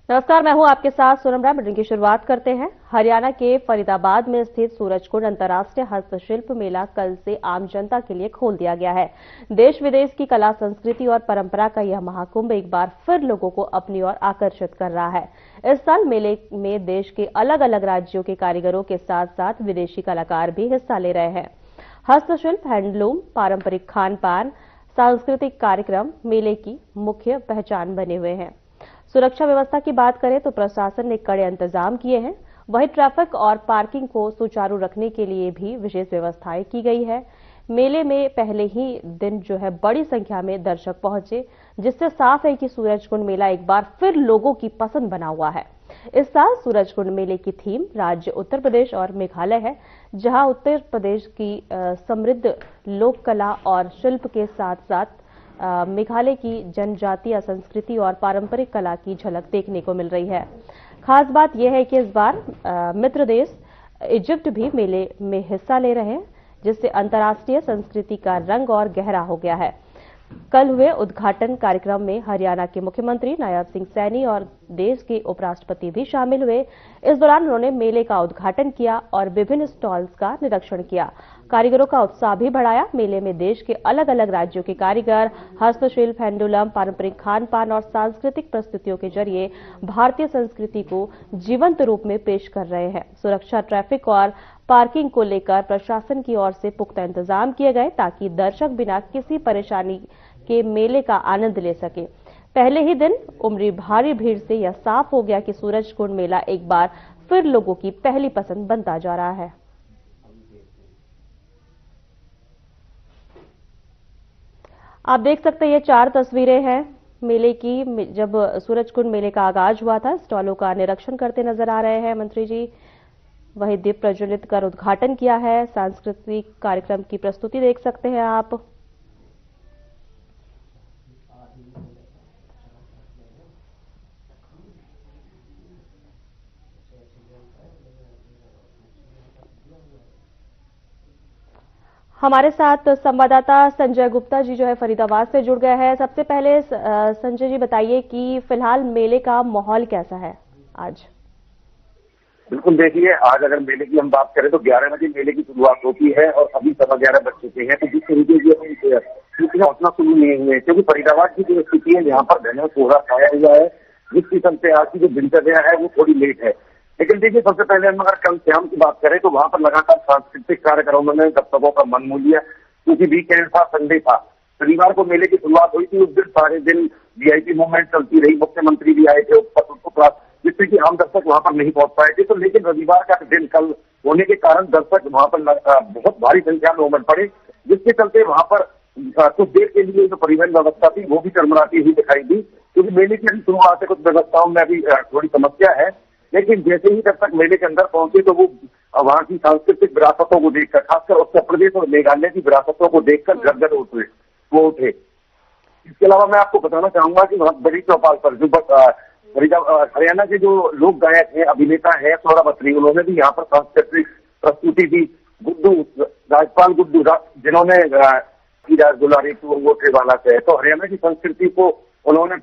नमस्कार, मैं हूं आपके साथ सोनम राय। बुलेटिन की शुरुआत करते हैं। हरियाणा के फरीदाबाद में स्थित सूरजकुंड अंतर्राष्ट्रीय हस्तशिल्प मेला कल से आम जनता के लिए खोल दिया गया है। देश विदेश की कला, संस्कृति और परंपरा का यह महाकुंभ एक बार फिर लोगों को अपनी ओर आकर्षित कर रहा है। इस साल मेले में देश के अलग अलग राज्यों के कारीगरों के साथ साथ विदेशी कलाकार भी हिस्सा ले रहे हैं। हस्तशिल्प, हैंडलूम, पारंपरिक खान पान, सांस्कृतिक कार्यक्रम मेले की मुख्य पहचान बने हुए हैं। सुरक्षा व्यवस्था की बात करें तो प्रशासन ने कड़े इंतजाम किए हैं। वहीं ट्रैफिक और पार्किंग को सुचारू रखने के लिए भी विशेष व्यवस्थाएं की गई है। मेले में पहले ही दिन बड़ी संख्या में दर्शक पहुंचे, जिससे साफ है कि सूरजकुंड मेला एक बार फिर लोगों की पसंद बना हुआ है। इस साल सूरजकुंड मेले की थीम राज्य उत्तर प्रदेश और मेघालय है, जहां उत्तर प्रदेश की समृद्ध लोक कला और शिल्प के साथ साथ मेघालय की जनजातीय संस्कृति और पारंपरिक कला की झलक देखने को मिल रही है। खास बात यह है कि इस बार मित्र देश इजिप्ट भी मेले में हिस्सा ले रहे हैं, जिससे अंतर्राष्ट्रीय संस्कृति का रंग और गहरा हो गया है। कल हुए उद्घाटन कार्यक्रम में हरियाणा के मुख्यमंत्री नायब सिंह सैनी और देश के उपराष्ट्रपति भी शामिल हुए। इस दौरान उन्होंने मेले का उद्घाटन किया और विभिन्न स्टॉल्स का निरीक्षण किया। कारीगरों का उत्साह भी बढ़ाया। मेले में देश के अलग अलग राज्यों के कारीगर हस्तशिल्प, हैंडलूम, पारंपरिक खान पान और सांस्कृतिक प्रस्तुतियों के जरिए भारतीय संस्कृति को जीवंत रूप में पेश कर रहे हैं। सुरक्षा, ट्रैफिक और पार्किंग को लेकर प्रशासन की ओर से पुख्ता इंतजाम किए गए, ताकि दर्शक बिना किसी परेशानी के मेले का आनंद ले सके। पहले ही दिन उमड़ी भारी भीड़ से यह साफ हो गया कि सूरजकुंड मेला एक बार फिर लोगों की पहली पसंद बनता जा रहा है। आप देख सकते हैं, ये 4 तस्वीरें हैं मेले की। जब सूरजकुंड मेले का आगाज हुआ था, स्टॉलों का निरीक्षण करते नजर आ रहे हैं मंत्री जी। वही दीप प्रज्वलित कर उद्घाटन किया है। सांस्कृतिक कार्यक्रम की प्रस्तुति देख सकते हैं आप। हमारे साथ संवाददाता संजय गुप्ता जी फरीदाबाद से जुड़ गए हैं। सबसे पहले संजय जी बताइए कि फिलहाल मेले का माहौल कैसा है आज? बिल्कुल, देखिए, आज अगर मेले की हम बात करें तो 11 बजे मेले की शुरुआत होती है और अभी 11:15 बज चुके हैं। तो जिस तरीके की सूचना उतना शुरू नहीं हुई है, क्योंकि फरीदाबाद की जो स्थिति है, यहाँ पर घना कोहरा छाया हुआ है, जिस किस्म से आज की जो दिनचर्या है वो थोड़ी लेट है। लेकिन देखिए, सबसे पहले हम अगर कल शाम की बात करें तो वहां पर लगातार सांस्कृतिक कार्यक्रमों में दर्शकों का मन मोह लिया, क्योंकि वीकेंड था, संडे था। शनिवार को मेले की शुरुआत हुई थी। उस दिन सारे दिन वीआईपी मूवमेंट चलती रही। मुख्यमंत्री भी आए थे, जिससे कि आम दर्शक वहां पर नहीं पहुंच पाए थे। तो लेकिन रविवार का दिन कल होने के कारण दर्शक वहां पर बहुत भारी संख्या में उमड़ पड़े, जिसके चलते वहां पर कुछ देर के लिए जो परिवहन व्यवस्था थी वो भी चरमराती हुई दिखाई दी, क्योंकि मेले की शुरुआत से कुछ व्यवस्थाओं में अभी थोड़ी समस्या है। लेकिन जैसे ही दर्शक मेले के अंदर पहुंचे तो वो वहां की सांस्कृतिक विरासतों को देखकर, खासकर उत्तर प्रदेश और मेघालय की विरासतों को देखकर गदगद उठे। इसके अलावा मैं आपको बताना चाहूंगा कि वहां बड़ी चौपाल पर जो हरियाणा के जो लोक गायक हैं, अभिनेता हैं, सौरभ अत्री, उन्होंने भी यहाँ पर सांस्कृतिक प्रस्तुति दी। राजपाल गुड्डू, जिन्होंने दुलारी वाला से, तो हरियाणा की संस्कृति को उन्होंने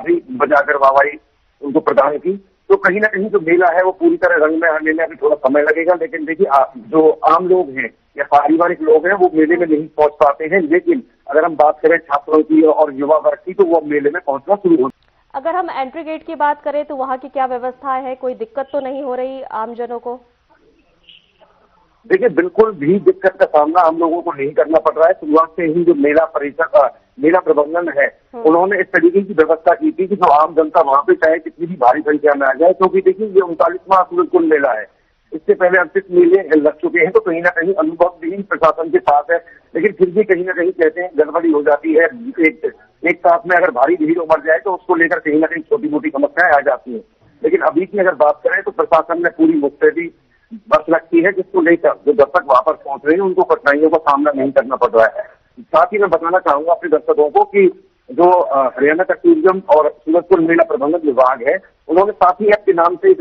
भी बजाकर वाहवाही उनको प्रदान की। तो कहीं ना कहीं जो मेला है वो पूरी तरह रंग में आने में अभी थोड़ा समय लगेगा। लेकिन देखिए, जो आम लोग हैं या पारिवारिक लोग हैं वो मेले में नहीं पहुंच पाते हैं। लेकिन अगर हम बात करें छात्रों की और युवा वर्ग की, तो वो मेले में पहुंचना शुरू हो। अगर हम एंट्री गेट की बात करें तो वहां की क्या व्यवस्था है? कोई दिक्कत तो नहीं हो रही आमजनों को? देखिए, बिल्कुल भी दिक्कत का सामना हम लोगों को नहीं करना पड़ रहा है। शुरुआत से ही जो मेला प्रबंधन है, उन्होंने इस तरीके की व्यवस्था की थी कि जो आम जनता वहां पे चाहे कितनी भी भारी संख्या में आ जाए, क्योंकि देखिए ये 39वां सूरजकुंड मेला है। इससे पहले 38 मेले लग चुके हैं, तो कहीं ना कहीं अनुभव भी प्रशासन के पास है। लेकिन फिर भी कहीं ना कहीं कहते हैं गड़बड़ी हो जाती है। एक साथ में अगर भारी भीड़ उमड़ जाए तो उसको लेकर कहीं ना कहीं छोटी मोटी समस्याएं आ जाती हैं। लेकिन अभी की अगर बात करें तो प्रशासन ने पूरी मुस्तैदी बस रखी है, जिसको लेकर जो दर्शक वहां पर पहुंच रहे हैं उनको कठिनाइयों का सामना नहीं करना पड़ रहा है। साथ ही मैं बताना चाहूंगा अपने दर्शकों को कि जो हरियाणा का टूरिज्म और सूरजकुंड मेला प्रबंधन विभाग है, उन्होंने साथ ही ऐप के नाम से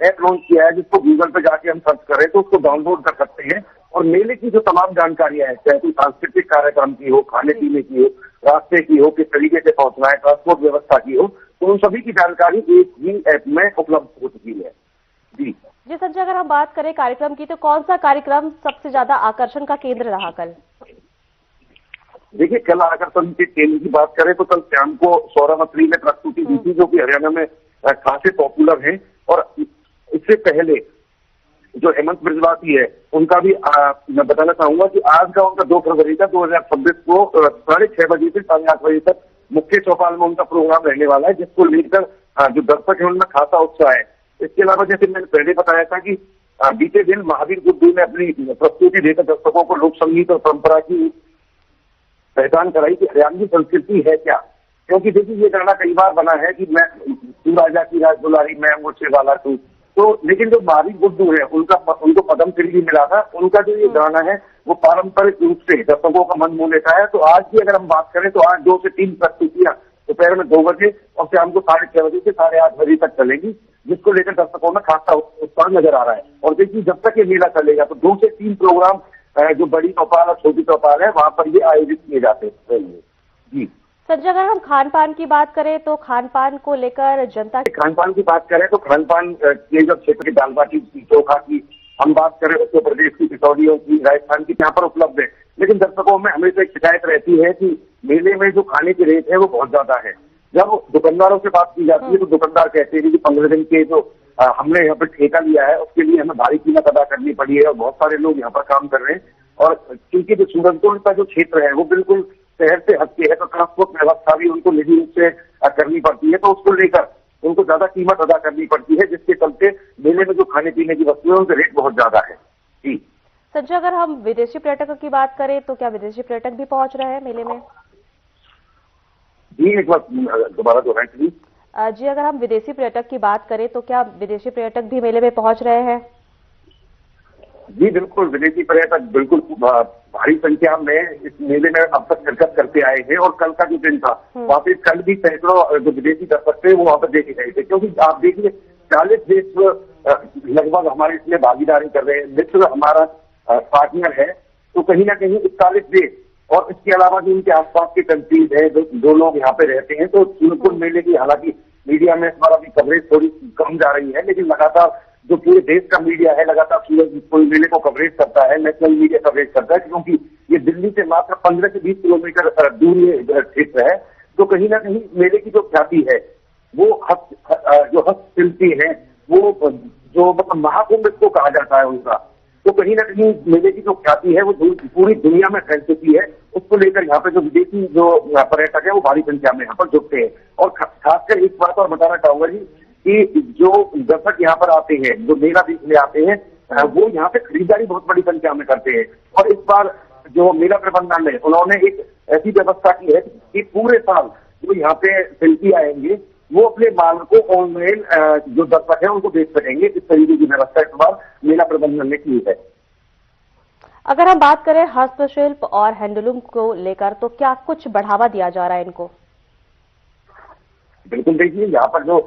ऐप लॉन्च किया है, जिसको गूगल पे जाके हम सर्च करें तो उसको डाउनलोड कर सकते हैं। और मेले की जो तमाम जानकारियां हैं, चाहे कोई सांस्कृतिक कार्यक्रम की हो, खाने पीने की हो, रास्ते की हो, किस तरीके से पहुंचना है, ट्रांसपोर्ट व्यवस्था की हो, तो उन सभी की जानकारी एक ही ऐप में उपलब्ध हो चुकी है। जी संजय, अगर हम बात करें कार्यक्रम की, तो कौन सा कार्यक्रम सबसे ज्यादा आकर्षण का केंद्र रहा कल? देखिए, कल आकर्षण के केंद्र की बात करें तो कल शाम को सौरभत्री ने प्रस्तुति दी थी, जो कि हरियाणा में खासे पॉपुलर है। और इससे पहले जो हेमंत ब्रजवासी है, उनका भी मैं बताना चाहूंगा कि आज का उनका 2 फरवरी का 2026 को 6:30 बजे से 8:30 बजे तक मुख्य चौपाल में उनका प्रोग्राम रहने वाला है, जिसको लेकर जो दर्शक है उनमें खासा उत्साह है। इसके अलावा जैसे मैंने पहले बताया था कि बीते दिन महावीर गुड्डू ने अपनी प्रस्तुति देकर दर्शकों को लोक संगीत और परंपरा की पहचान कराई कि हरियाणवी संस्कृति है क्या। क्योंकि देखिए, ये गाना कई बार बना है कि मैं तू राजा की राज दुलारी, मैं मुझसे वाला तू, तो लेकिन जो महावीर गुड्डू है उनको पद्म श्री भी मिला था। उनका जो ये गाना है वो पारंपरिक रूप से दर्शकों का मन मोह लेता है। तो आज की अगर हम बात करें तो आज 2 से 3 प्रस्तुतियां दोपहर में 2 बजे और शाम को 6:30 बजे से 8:30 बजे तक चलेगी, जिसको लेकर दर्शकों में खासा उत्साह नजर आ रहा है। और देखिए, जब तक ये मेला चलेगा तो 2 से 3 प्रोग्राम जो बड़ी चौपाल और छोटी चौपाल है वहां पर ये आयोजित किए जाते हैं। जी संजय, अगर हम खान पान की बात करें तो खान पान को लेकर जनता खान पान की बात करें तो खान पान के जो क्षेत्र की दाल बाटी चोखा की हम बात करें, उत्तर प्रदेश की कचौड़ियों की, राजस्थान की यहाँ पर उपलब्ध है। लेकिन दर्शकों में हमेशा एक शिकायत रहती है कि मेले में जो खाने के रेट है वो बहुत ज्यादा है। जब दुकानदारों से बात की जाती है तो दुकानदार कहते हैं कि 15 दिन के जो हमने यहाँ पर ठेका लिया है उसके लिए हमें भारी कीमत अदा करनी पड़ी है और बहुत सारे लोग यहाँ पर काम कर रहे हैं। और क्योंकि जो सूरजकुंड का जो क्षेत्र है वो बिल्कुल शहर से हटके है, तो ट्रांसपोर्ट व्यवस्था भी उनको निजी रूप से करनी पड़ती है, तो उसको लेकर उनको ज्यादा कीमत अदा करनी पड़ती है, जिसके चलते मेले में जो खाने पीने की वस्तुएं उनके रेट बहुत ज्यादा है। जी संजय, अगर हम विदेशी पर्यटकों की बात करें तो क्या विदेशी पर्यटक भी पहुंच रहे हैं मेले में? जी एक बार दोबारा दोहराएं प्लीज। जी, अगर हम विदेशी पर्यटक की बात करें तो क्या विदेशी पर्यटक भी मेले में पहुंच रहे हैं? जी बिल्कुल, विदेशी पर्यटक बिल्कुल भारी संख्या में इस मेले में अब तक शिरकत करते आए हैं। और कल का जो दिन था वहाँ पे कल भी सैकड़ों जो विदेशी दर्शक थे वो वहाँ पर देखे गए थे, क्योंकि आप देखिए 40 देश लगभग हमारे इसमें भागीदारी कर रहे हैं। मिस्र हमारा पार्टनर है, तो कहीं ना कहीं 41 देश और इसके अलावा जो इनके आसपास के कंट्रीज है जो लोग यहाँ पे रहते हैं। तो सूरजकुंड मेले की हालांकि मीडिया में इस बार अभी कवरेज थोड़ी कम जा रही है, लेकिन लगातार जो पूरे देश का मीडिया है लगातार सूरजकुंड मेले को कवरेज करता है, नेशनल मीडिया कवरेज करता है, क्योंकि ये दिल्ली से मात्र 15 से 20 किलोमीटर दूर ये क्षेत्र है। तो कहीं ना कहीं मेले की जो ख्याति है वो जो हस्तशिल्पी है वो जो मतलब महाकुंभ इसको कहा जाता है उनका, तो कहीं ना कहीं मेले की जो ख्याति है वो पूरी दुनिया में फैल चुकी है। उसको लेकर यहाँ पे जो विदेशी जो पर्यटक है वो भारी संख्या में यहाँ पर जुटते हैं। और खासकर एक बात और बताना चाहूंगा जी कि जो दर्शक यहाँ पर आते हैं, जो मेला देखने आते हैं, वो यहाँ पे खरीदारी बहुत बड़ी संख्या में करते हैं। और इस बार जो मेला प्रबंधन है उन्होंने एक ऐसी व्यवस्था की है कि पूरे साल जो यहाँ पे शिल्पी आएंगे वो अपने माल को ऑनलाइन जो दर्शक है उनको बेच सकेंगे। इस तरीके की व्यवस्था इस बार मेला प्रबंधन ने की है। अगर हम बात करें हस्तशिल्प और हैंडलूम को लेकर तो क्या कुछ बढ़ावा दिया जा रहा है इनको? बिल्कुल, देखिए यहाँ पर जो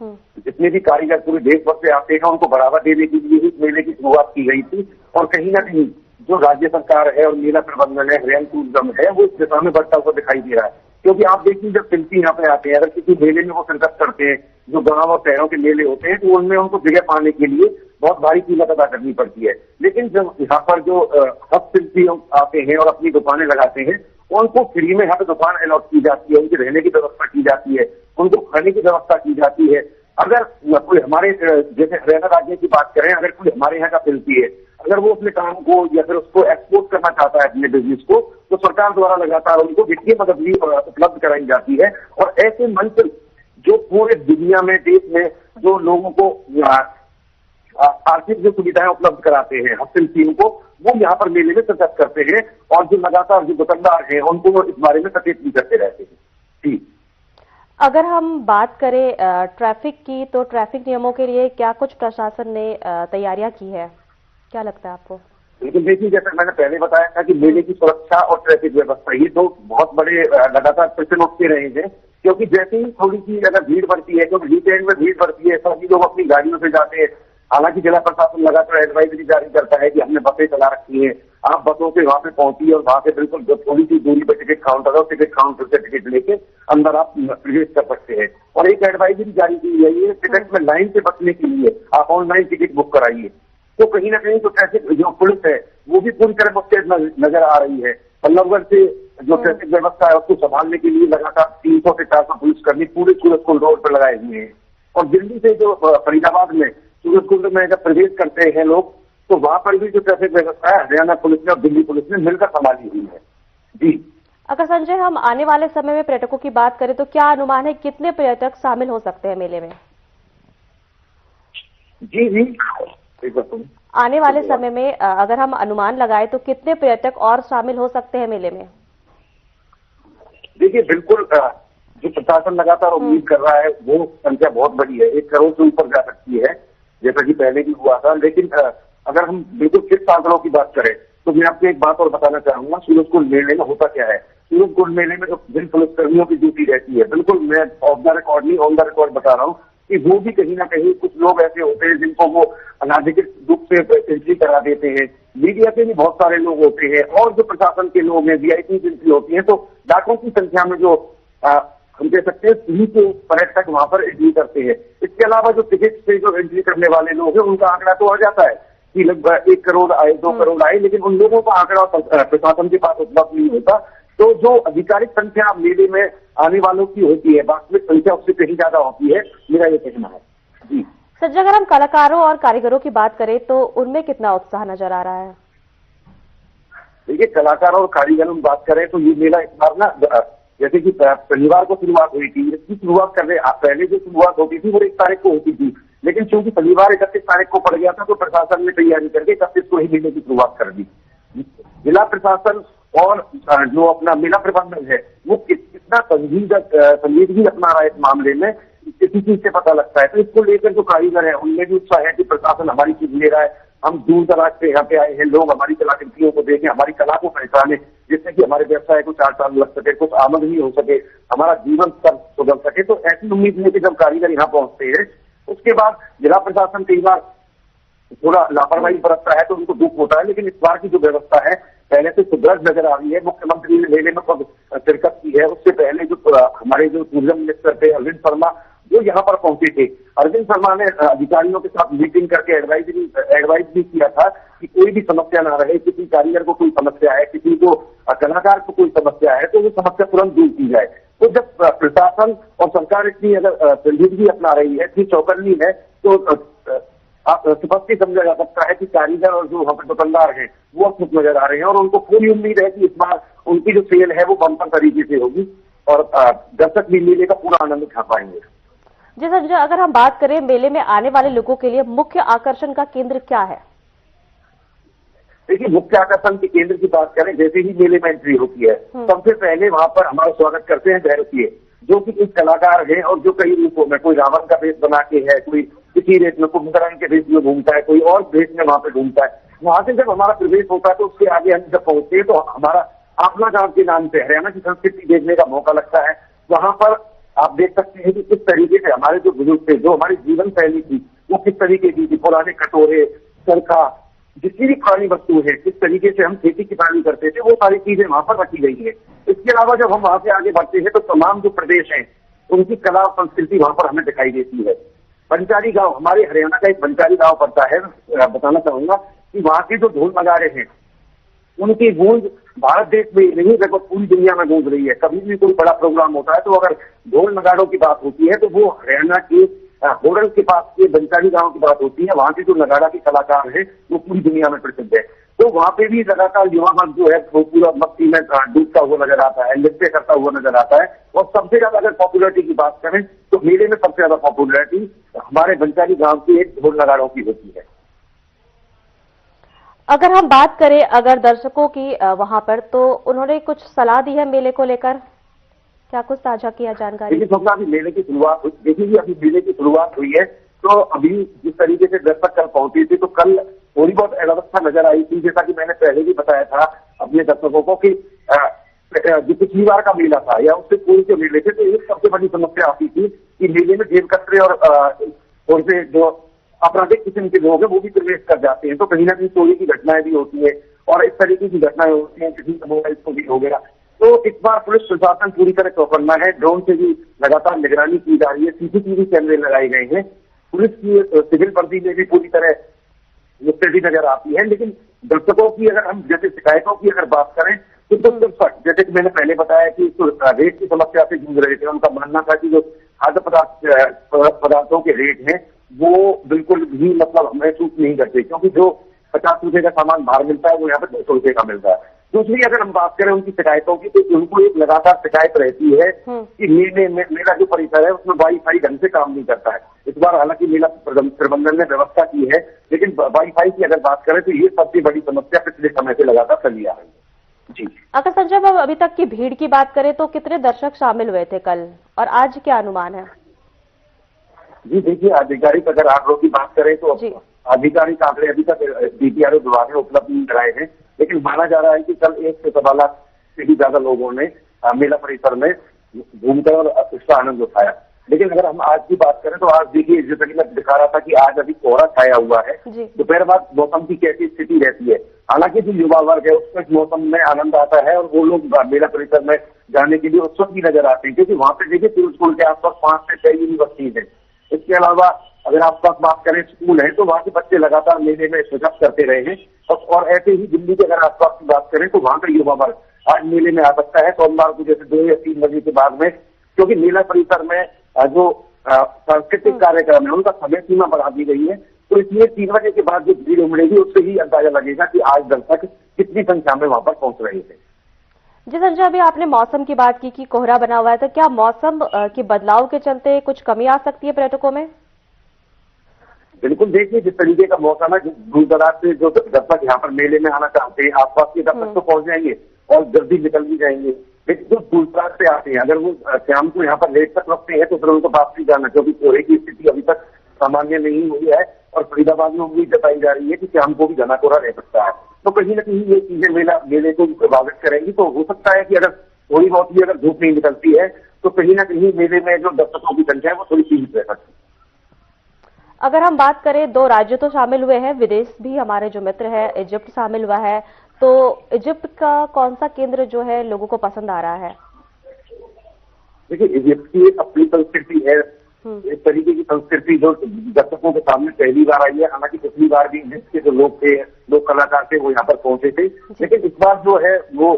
जितने भी कारीगर पूरे देश भर से आते हैं उनको बढ़ावा देने के लिए इस मेले की शुरुआत की गई थी। और कहीं ना कहीं जो राज्य सरकार है और मेला प्रबंधन है, हरियाणा टूरिज्म है, वो इस दिशा में बढ़ता हुआ दिखाई दे रहा है। क्योंकि आप देखिए जब शिल्पी यहाँ पे आते हैं, अगर किसी मेले में वो शिरकत करते हैं, जो गांव और शहरों के मेले होते हैं, तो उनमें उनको जगह पाने के लिए बहुत भारी कीमत अदा करनी पड़ती है। लेकिन जब यहाँ पर जो हस्तशिल्पी आते हैं और अपनी दुकानें लगाते हैं, उनको फ्री में यहाँ पे दुकान अलॉट की जाती है, उनकी रहने की व्यवस्था की जाती है, उनको खाने की व्यवस्था की जाती है। अगर कोई हमारे जैसे हरियाणा राज्य की बात करें, अगर कोई हमारे यहाँ का शिल्पी है, अगर वो अपने काम को या फिर उसको एक्सपोर्ट करना चाहता है अपने बिजनेस को, तो सरकार द्वारा लगातार उनको वित्तीय मदद भी उपलब्ध कराई जाती है। और ऐसे मंच जो पूरे दुनिया में, देश में जो लोगों को आर्थिक जो सुविधाएं उपलब्ध कराते हैं हस्तशिल्पियों को, वो यहाँ पर मेले में शिरकत करते हैं। और जो लगातार जो दुकानदार हैं उनको इस बारे में सचेत भी करते रहते हैं। जी, अगर हम बात करें ट्रैफिक की, तो ट्रैफिक नियमों के लिए क्या कुछ प्रशासन ने तैयारियां की है, क्या लगता है आपको? लेकिन देखिए, जैसे मैंने पहले बताया था कि मेले की सुरक्षा और ट्रैफिक व्यवस्था ये दो बहुत बड़े लगातार प्रश्न उठते रहे हैं। क्योंकि जैसे ही थोड़ी सी अगर भीड़ बढ़ती है, क्योंकि वीकेंड में भीड़ बढ़ती है, सभी लोग अपनी गाड़ियों से जाते हैं। हालांकि जिला प्रशासन लगातार एडवाइजरी जारी करता है कि हमने बसें चला रखी है, आप बसों से वहां पे पहुंचिए और वहां से बिल्कुल थोड़ी सी दूरी पर टिकट काउंटर है, टिकट काउंटर से टिकट लेके अंदर आप प्रवेश कर सकते हैं। और एक एडवाइजरी जारी की गई है, टिकट में लाइन से बचने के लिए आप ऑनलाइन टिकट बुक कराइए। तो कहीं ना कहीं जो ट्रैफिक जो पुलिस है वो भी पूरी तरह मुस्तैद नजर आ रही है। बल्लभगढ़ से जो ट्रैफिक व्यवस्था है उसको संभालने के लिए लगातार 300 से 400 पुलिसकर्मी पूरे सूरजकुंड रोड पर लगाए हुए हैं। और दिल्ली से जो फरीदाबाद में सूरजकुंड में जब प्रवेश करते हैं लोग, तो वहां पर भी जो ट्रैफिक व्यवस्था है हरियाणा पुलिस ने और दिल्ली पुलिस ने मिलकर संभाली हुई है। जी, अगर संजय हम आने वाले समय में पर्यटकों की बात करें तो क्या अनुमान है कितने पर्यटक शामिल हो सकते हैं मेले में? जी जी, एक बात सुनिए। आने वाले समय में अगर हम अनुमान लगाएं तो कितने पर्यटक और शामिल हो सकते हैं मेले में? देखिए, बिल्कुल जो प्रशासन लगातार उम्मीद कर रहा है वो संख्या बहुत बड़ी है, 1 करोड़ से ऊपर जा सकती है, जैसा कि पहले भी हुआ था। लेकिन अगर हम बिल्कुल फिक्स आंकड़ों की बात करें तो मैं आपको एक बात और बताना चाहूंगा। सूरजकुंड मेले में होता क्या है, सूरजकुंड मेले में जो जिन पुलिसकर्मियों की ड्यूटी रहती है, बिल्कुल मैं ऑफ द रिकॉर्ड नहीं ऑन द रिकॉर्ड बता रहा हूँ कि वो भी कहीं ना कहीं कुछ लोग ऐसे होते हैं जिनको वो अनाधिकृत रूप से एंट्री करा देते हैं। मीडिया के भी बहुत सारे लोग होते हैं और जो प्रशासन के लोग हैं, वीआईपी एंट्री होती है, तो लाखों की संख्या में जो हम कह सकते हैं सभी के पर्यटक वहां पर एंट्री करते हैं। इसके अलावा जो टिकट से जो एंट्री करने वाले लोग हैं उनका आंकड़ा तो आ जाता है कि लगभग 1 करोड़ आए, 2 करोड़ आए, लेकिन उन लोगों का आंकड़ा प्रशासन के पास उपलब्ध नहीं होता। तो जो आधिकारिक संख्या मेले में आने वालों की होती है, वास्तविक संख्या उससे कहीं ज्यादा होती है, मेरा ये कहना है। जी सर, अगर हम कलाकारों और कारीगरों की बात करें तो उनमें कितना उत्साह नजर आ रहा है? देखिए, कलाकारों और कारीगरों की बात करें तो ये मेला इस बार ना, जैसे कि शनिवार को शुरुआत हुई थी, इसकी शुरुआत कर रहे पहले जो शुरुआत होती थी वो 1 तारीख को होती थी, लेकिन चूंकि शनिवार 31 तारीख को पड़ गया था तो प्रशासन ने तैयारी करके 31 को ही मेले की शुरुआत कर दी। जिला प्रशासन और जो अपना मेला प्रबंधन है वो कितना संजीदगी अपना रहा है इस मामले में, किसी चीज से पता लगता है। तो इसको लेकर जो कारीगर है उनमें भी उत्साह है कि प्रशासन हमारी चीज ले रहा है, हम दूर दराज से यहाँ पे आए हैं, लोग हमारी कलाकृतियों को देखें, हमारी कला को पहचाने, जिससे कि हमारे व्यवसाय को 4 साल लग सके, कुछ आमदनी हो सके, हमारा जीवन स्तर सुधर सके। तो ऐसी उम्मीद है कि जब कारीगर यहाँ पहुंचते हैं उसके बाद जिला प्रशासन कई बार थोड़ा लापरवाही बरतता है तो उनको दुख होता है, लेकिन इस बार की जो व्यवस्था है पहले से सुदृढ़ नजर आ रही है। मुख्यमंत्री ने मेले में खुद शिरकत की है। उससे पहले जो हमारे जो टूरिज्म मिनिस्टर थे अरविंद शर्मा, जो यहाँ पर पहुंचे थे, अरविंद शर्मा ने अधिकारियों के साथ मीटिंग करके एडवाइज भी किया था कि कोई भी समस्या ना रहे, किसी कारीगर को कोई समस्या है, किसी को कलाकार को कोई समस्या है तो वो समस्या तुरंत दूर की जाए। तो जब प्रशासन और सरकार इतनी अगर संजीदगी अपना रही है, इतनी चौकन्नी है, तो स्पष्ट ही समझा जा सकता है कि कारीगर और जो वहाँ पर दुकानदार हैं वो खुश नजर आ रहे हैं और उनको पूरी उम्मीद है कि इस बार उनकी जो सेल है वो बम्पर तरीके से होगी और दर्शक भी मेले का पूरा आनंद उठा पाएंगे। जी संजय, अगर हम बात करें मेले में आने वाले लोगों के लिए मुख्य आकर्षण का केंद्र क्या है? देखिए, मुख्य आकर्षण के केंद्र की बात करें, जैसे ही मेले में एंट्री होती है सबसे पहले वहां पर हमारा स्वागत करते हैं भैरवतीय, जो कि कुछ कलाकार हैं और जो कई रूपों में, कोई रावण का वेश बना के है, कोई किसी रेस में कुंभकर्ण के वेश में घूमता है, कोई और वेश में वहां पे घूमता है। वहां से जब हमारा प्रवेश होता है तो उसके आगे हम जब पहुंचते हैं तो हमारा अपना गांव के नाम से हरियाणा की संस्कृति देखने का मौका लगता है। वहां पर आप देख सकते हैं कि किस तरीके से हमारे जो बुजुर्ग थे, जो हमारी जीवन शैली थी वो किस तरीके की थी, पुराने कटोरे, चरखा, जितनी भी पुरानी वस्तु है, किस तरीके से हम खेती किसानी करते थे, वो सारी चीजें वहां पर रखी गई है। इसके अलावा जब हम वहां से आगे बढ़ते हैं तो तमाम जो प्रदेश हैं उनकी कला और संस्कृति वहां पर हमें दिखाई देती है। पंचारी गांव, हमारे हरियाणा का एक पंचारी गांव पड़ता है, बताना चाहूंगा कि वहां के जो ढोल नगाड़े हैं उनकी गूंज भारत देश में नहीं लगभग पूरी दुनिया में गूंज रही है। कभी भी कोई बड़ा प्रोग्राम होता है तो अगर ढोल नगाड़ों की बात होती है तो वो हरियाणा के होडल के पास के बंचारी गांव की बात होती है। वहां के जो नगाड़ा के कलाकार हैं वो पूरी दुनिया में प्रसिद्ध है। तो वहां पे भी लगातार युवा वर्ग जो है वो पूरा मस्ती में डूबता हुआ नजर आता है, नृत्य करता हुआ नजर आता है। और सबसे ज्यादा अगर पॉपुलरिटी की बात करें तो मेले में सबसे ज्यादा पॉपुलरिटी हमारे बंचारी गांव के एक ढोल नगाड़ों की होती है। अगर हम बात करें अगर दर्शकों की वहां पर, तो उन्होंने कुछ सलाह दी है मेले को लेकर, क्या कुछ साझा किया जानकारी? देखिए, अभी मेले की शुरुआत हुई, देखिए अभी मेले की शुरुआत हुई है तो अभी जिस तरीके से दर्शक कल पहुंचे थे तो कल थोड़ी बहुत अव्यवस्था नजर आई थी। जैसा कि मैंने पहले भी बताया था अपने दर्शकों को कि जो पिछली बार का मेला था या उससे पूर्व के मेले थे तो एक सबसे बड़ी समस्या आती थी कि मेले में जेब कतरे और से जो आपराधिक किस्म के लोग हैं वो भी प्रवेश कर जाते हैं। तो कहीं ना कहीं चोरी की घटनाएं भी होती है और इस तरीके की घटनाएं होती हैं, किसी का मोबाइल चोरी हो गया। तो इस बार पुलिस प्रशासन पूरी तरह चौकन्ना है। ड्रोन से भी लगातार निगरानी की जा रही है, सीसीटीवी कैमरे लगाए गए हैं। पुलिस की सिविल वर्दी में भी पूरी तरह मुस्तैदी नजर आती है। लेकिन दर्शकों की अगर हम जैसे शिकायतों की अगर बात करें तो सिर्फ जैसे कि मैंने पहले बताया कि रेट की समस्या से जूझ रहे थे। उनका मानना था कि जो खाद्य पदार्थों के रेट हैं वो बिल्कुल भी मतलब महसूस नहीं करते, क्योंकि जो 50 रुपए का सामान बाहर मिलता है वो यहाँ पर 200 रुपए का मिलता है। दूसरी अगर हम बात करें उनकी शिकायतों की, तो उनको एक लगातार शिकायत रहती है कि मेला जो परिसर है उसमें वाईफाई ढंग से काम नहीं करता है। इस बार हालांकि मेला प्रबंधन ने व्यवस्था की है, लेकिन वाईफाई की अगर बात करें तो ये सबसे बड़ी समस्या पिछले समय से लगातार चली आ रही है। जी, अगर संजय बाबू अभी तक की भीड़ की बात करें तो कितने दर्शक शामिल हुए थे कल, और आज क्या अनुमान है? जी देखिए, आधिकारिक अगर आंकड़ों की बात करें तो आधिकारिक आंकड़े अभी तक डीपीआरओ विभाग ने उपलब्ध नहीं कराए हैं, लेकिन माना जा रहा है कि कल 1 से 1.25 लाख से भी ज्यादा लोगों ने मेला परिसर में घूमकर और उसका आनंद उठाया। लेकिन अगर हम आज की बात करें तो आज देखिए, जैसा कि मैं दिखा रहा था कि आज अभी कोहरा छाया हुआ है। दोपहर बाद मौसम की कैसी स्थिति रहती है, हालांकि जो युवा वर्ग है उसको इस मौसम में आनंद आता है और वो लोग मेला परिसर में जाने के लिए उत्सुक भी नजर आते हैं, क्योंकि वहां पे देखिए सूरजकुंड के आसपास 5 से 6 यूनिवर्सिटीज है। इसके अलावा अगर आसपास बात करें स्कूल है तो वहाँ के बच्चे लगातार मेले में शिरकत करते रहे हैं। और ऐसे ही दिल्ली के अगर आसपास की बात करें तो वहाँ का युवा वर्ग आज मेले में आ सकता है सोमवार को जैसे 2 या 3 बजे के बाद में, क्योंकि मेला परिसर में जो सांस्कृतिक कार्यक्रम है उनका समय सीमा बढ़ा दी गई है। तो इसलिए 3 बजे के बाद जो भीड़ उमड़ेगी उससे ही अंदाजा लगेगा कि आज दर्शक कितनी संख्या में वहां पर पहुंच रहे थे। जी संजय, अभी आपने मौसम की बात की कि कोहरा बना हुआ है, तो क्या मौसम के बदलाव के चलते कुछ कमी आ सकती है पर्यटकों में? बिल्कुल, देखिए जिस तरीके का मौसम है, दूर दराज से जो दर्शक यहाँ पर मेले में आना चाहते हैं आसपास के दर्शक तो पहुंच जाएंगे और जल्दी निकल भी जाएंगे। लेकिन जो दूर दराज से आते हैं अगर वो शाम को यहाँ पर लेट तक रखते हैं तो फिर उनको वापसी जाना, क्योंकि कोहरे की स्थिति अभी तक सामान्य नहीं हुई है और फरीदाबाद में उम्मीद जताई जा रही है कि शाम को भी घना कोहरा रह सकता है। तो कहीं ना कहीं ये चीजें मेले को प्रभावित करेंगी। तो हो सकता है कि अगर थोड़ी बहुत भी अगर धूप नहीं निकलती है तो कहीं ना कहीं मेले में जो दर्शकों की संख्या है वो थोड़ी सीमित रह सकती है। अगर हम बात करें 2 राज्य तो शामिल हुए हैं, विदेश भी हमारे जो मित्र है इजिप्ट शामिल हुआ है, तो इजिप्ट का कौन सा केंद्र जो है लोगों को पसंद आ रहा है? देखिए, इजिप्ट की एक अपनी संस्कृति है, इस तरीके की संस्कृति जो दर्शकों के सामने पहली बार आई है। हालांकि पिछली बार भी इजिप्ट के जो लोग कलाकार थे वो यहाँ पर पहुंचे थे, लेकिन इस बार जो है वो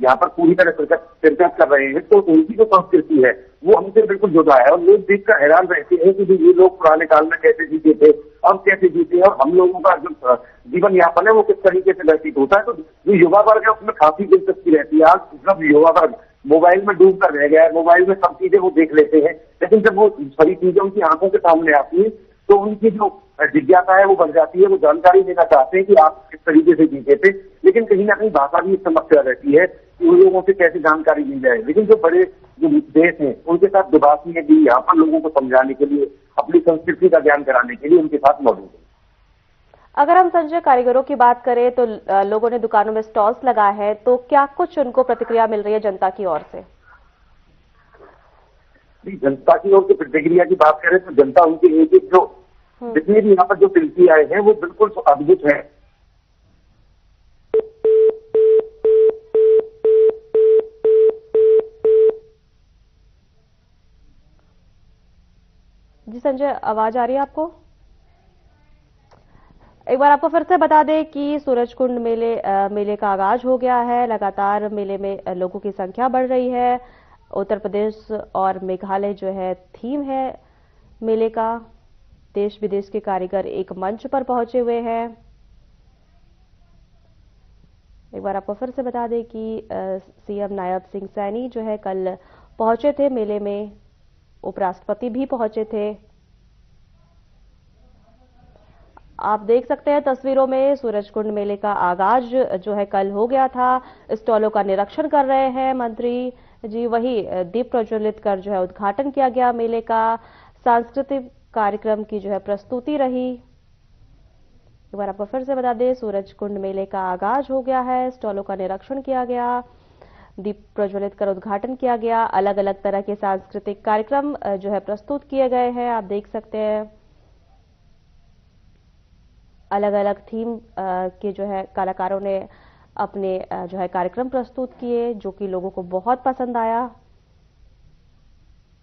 यहाँ पर पूरी तरह शिरकत कर रहे हैं। तो उनकी जो संस्कृति है वो हमसे बिल्कुल जुदा है और लोग देखकर हैरान रहते हैं कि ये लोग पुराने काल में कैसे जीते थे, अब कैसे जीते और हम लोगों का जो जीवन यापन है वो किस तरीके से व्यतीत होता है। तो जो युवा वर्ग है उसमें काफी दिलचस्पी रहती है। आज जब युवा वर्ग मोबाइल में डूब कर रह गया है, मोबाइल में सब चीजें वो देख लेते हैं, लेकिन जब वो सारी चीजें उनकी आंखों के सामने आती है तो उनकी जो जिज्ञासा है वो बढ़ जाती है। वो जानकारी लेना चाहते हैं कि आप किस तरीके से जीते थे, लेकिन कहीं ना कहीं भाषा की समस्या रहती है कि उन लोगों से कैसे जानकारी ली जाए। लेकिन जो बड़े जो देश हैं उनके साथ दुबासी है कि यहाँ पर लोगों को समझाने के लिए, अपनी संस्कृति का ज्ञान कराने के लिए उनके साथ मौजूद है। अगर हम संजय कारीगरों की बात करें तो लोगों ने दुकानों में स्टॉल्स लगाए हैं, तो क्या कुछ उनको प्रतिक्रिया मिल रही है जनता की ओर से? जनता की ओर से प्रतिक्रिया की बात करें तो जनता उनके एक जो जितने भी यहाँ पर जो शिल्पी आए हैं वो बिल्कुल अद्भुत है। जी संजय, आवाज आ रही है आपको? एक बार आपको फिर से बता दें कि सूरजकुंड मेले का आगाज हो गया है। लगातार मेले में लोगों की संख्या बढ़ रही है। उत्तर प्रदेश और मेघालय जो है थीम है मेले का। देश विदेश के कारीगर एक मंच पर पहुंचे हुए हैं। एक बार आपको फिर से बता दें कि सीएम नायब सिंह सैनी जो है कल पहुंचे थे मेले में, उपराष्ट्रपति भी पहुंचे थे। आप देख सकते हैं तस्वीरों में सूरजकुंड मेले का आगाज जो है कल हो गया था। स्टॉलों का निरीक्षण कर रहे हैं मंत्री जी, वही दीप प्रज्वलित कर जो है उद्घाटन किया गया मेले का। सांस्कृतिक कार्यक्रम की जो है प्रस्तुति रही। एक बार आपको फिर से बता दें, सूरजकुंड मेले का आगाज हो गया है, स्टॉलों का निरीक्षण किया गया, दीप प्रज्वलित कर उद्घाटन किया गया। अलग अलग तरह के सांस्कृतिक कार्यक्रम जो है प्रस्तुत किए गए हैं। आप देख सकते हैं अलग अलग थीम के जो है कलाकारों ने अपने जो है कार्यक्रम प्रस्तुत किए, जो कि लोगों को बहुत पसंद आया।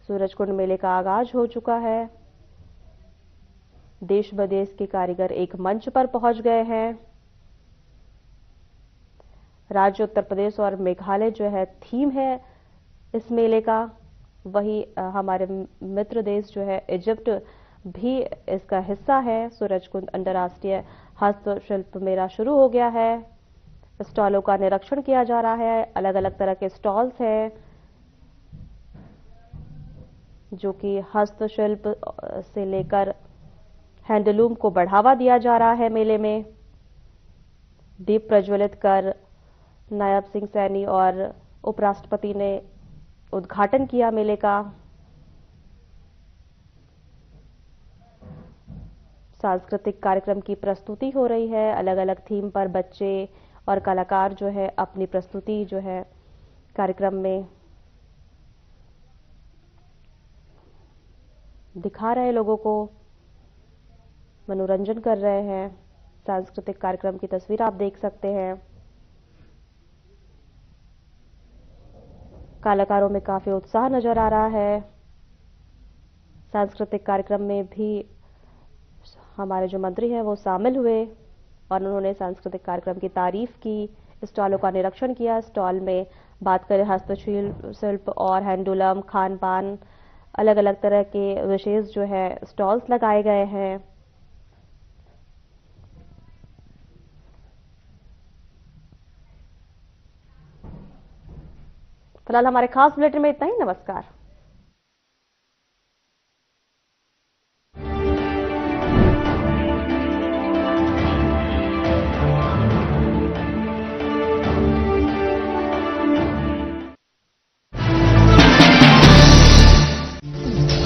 सूरजकुंड मेले का आगाज हो चुका है। देश विदेश के कारीगर एक मंच पर पहुंच गए हैं। राज्य उत्तर प्रदेश और मेघालय जो है थीम है इस मेले का। वही हमारे मित्र देश जो है इजिप्ट भी इसका हिस्सा है। सूरजकुंड अंतर्राष्ट्रीय हस्तशिल्प मेला शुरू हो गया है। स्टॉलों का निरीक्षण किया जा रहा है। अलग अलग तरह के स्टॉल्स हैं जो कि हस्तशिल्प से लेकर हैंडलूम को बढ़ावा दिया जा रहा है। मेले में दीप प्रज्वलित कर नायब सिंह सैनी और उपराष्ट्रपति ने उद्घाटन किया मेले का। सांस्कृतिक कार्यक्रम की प्रस्तुति हो रही है। अलग अलग थीम पर बच्चे और कलाकार जो है अपनी प्रस्तुति जो है कार्यक्रम में दिखा रहे, लोगों को मनोरंजन कर रहे हैं। सांस्कृतिक कार्यक्रम की तस्वीर आप देख सकते हैं। कलाकारों में काफी उत्साह नजर आ रहा है। सांस्कृतिक कार्यक्रम में भी हमारे जो मंत्री हैं वो शामिल हुए और उन्होंने सांस्कृतिक कार्यक्रम की तारीफ की। स्टॉलों का निरीक्षण किया। स्टॉल में बात करें हस्तशिल्प और हैंडलूम, खान पान, अलग अलग तरह के विशेष जो है स्टॉल्स लगाए गए हैं। फिलहाल हमारे खास बुलेटिन में इतना ही। नमस्कार।